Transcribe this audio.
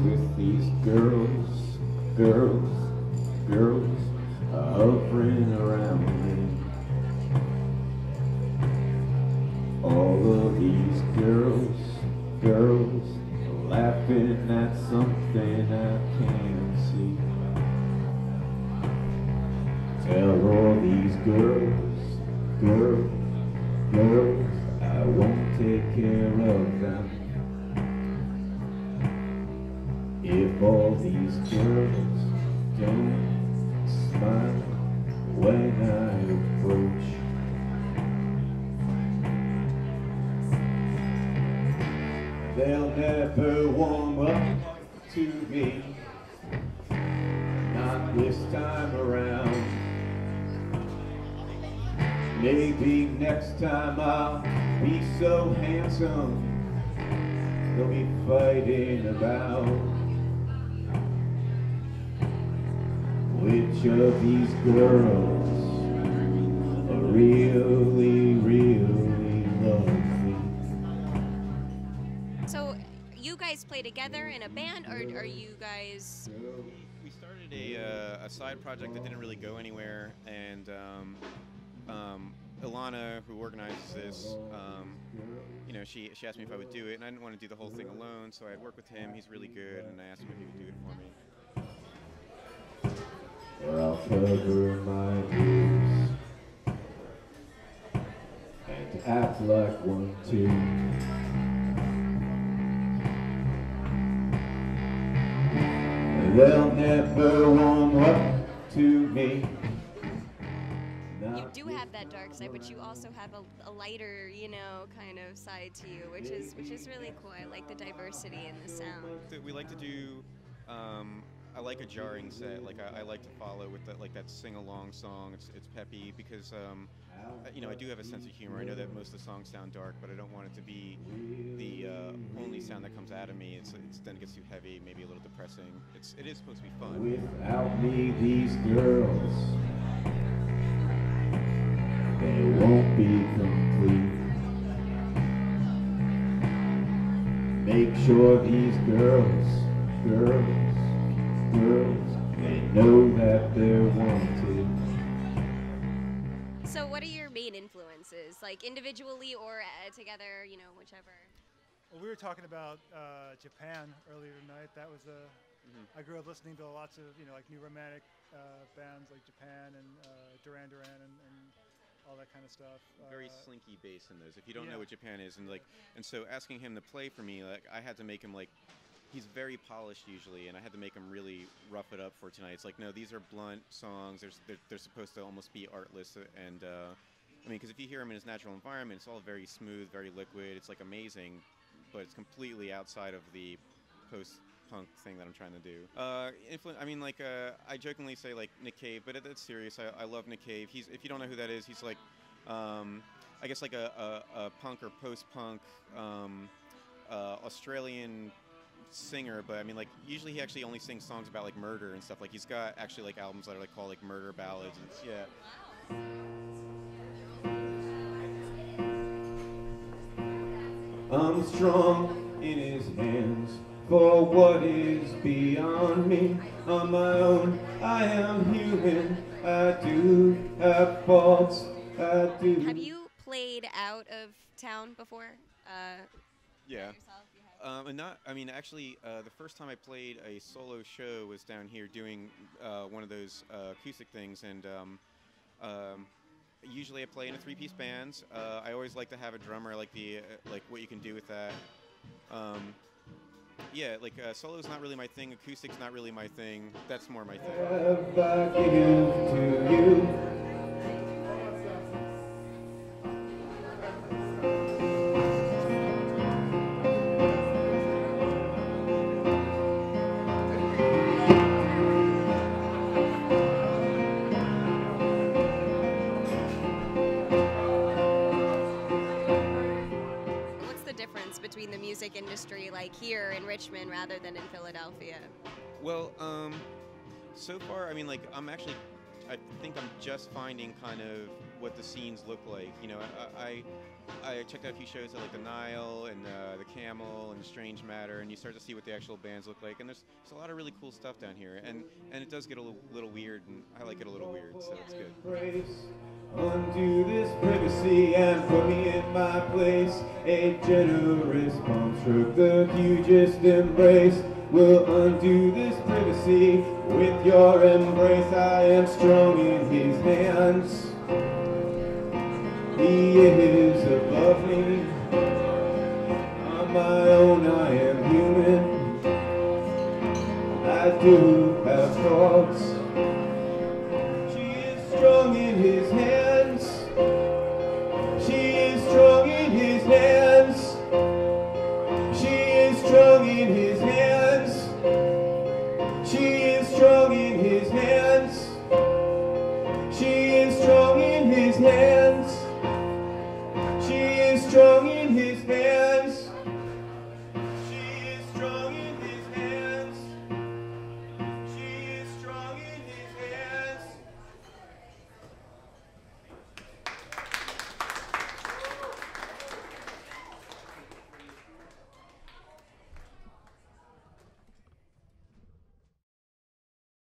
with these girls, girls, girls hovering around me. All of these girls, girls laughing at something I can't see. Tell all these girls, girls, girls, I won't take care of them. If all these girls don't smile when I approach, they'll never warm up to me, not this time around. Maybe next time I'll be so handsome, they'll be fighting about which of these girls really, really love me. So you guys play together in a band, or are you guys... We started a side project that didn't really go anywhere, and Ilana, who organizes this, you know, she asked me if I would do it, and I didn't want to do the whole thing alone, so I'd work with him. He's really good, and I asked him if he would do it for me. Or I'll cover my ears and act like one too. They'll never warm up to me. You do have that dark side, but you also have a lighter, you know, kind of side to you, which is really cool. I like the diversity in the sound. We like to do. I like a jarring set. Like I like to follow with that sing-along song. It's peppy because you know, I do have a sense of humor. I know that most of the songs sound dark, but I don't want it to be the only sound that comes out of me. It's then it gets too heavy, maybe a little depressing. It is supposed to be fun. Without me, these girls, they won't be complete. Make sure these girls, they know that they're wanted. So what are your main influences, like individually or together, you know, whichever? Well, we were talking about Japan earlier tonight. That was I grew up listening to lots of, you know, like new romantic bands like Japan and Duran Duran and all that kind of stuff. Very slinky bass in those. If you don't know what Japan is, and so asking him to play for me, like I had to make him like. He's very polished usually, and I had to make him really rough it up for tonight. It's like, no, these are blunt songs. They're supposed to almost be artless, and I mean, because if you hear him in his natural environment, it's all very smooth, very liquid. It's like amazing, but it's completely outside of the post-punk thing that I'm trying to do. I mean, like I jokingly say like Nick Cave, but that's serious. I love Nick Cave. If you don't know who that is, he's like, I guess like a punk or post-punk Australian singer, but I mean, like usually he actually only sings songs about like murder and stuff. Like he's got actually like albums that are like called like murder ballads. And, I'm strong in his hands for what is beyond me. On my own, I am human. I do have faults. I do. Have you played out of town before? Yeah. Yourself? And not, I mean, actually, the first time I played a solo show was down here doing one of those acoustic things, and usually I play in a three-piece band. I always like to have a drummer, like what you can do with that. Yeah, like solo's not really my thing, acoustic's not really my thing. That's more my thing. Have I given to you? Between the music industry, like here in Richmond rather than in Philadelphia? Well, so far, I mean, like I think I'm just finding kind of what the scenes look like. You know, I checked out a few shows at like the Nile and the Camel and Strange Matter, and you start to see what the actual bands look like. And there's a lot of really cool stuff down here, and it does get a little weird, and I like it a little weird, so it's good. Undo this privacy and put me in my place. A generous palm stroke, the hugest embrace will undo this privacy with your embrace. I am strong in his hands. He is above me. On my own I am human. I do have thoughts. She is strong in his hands.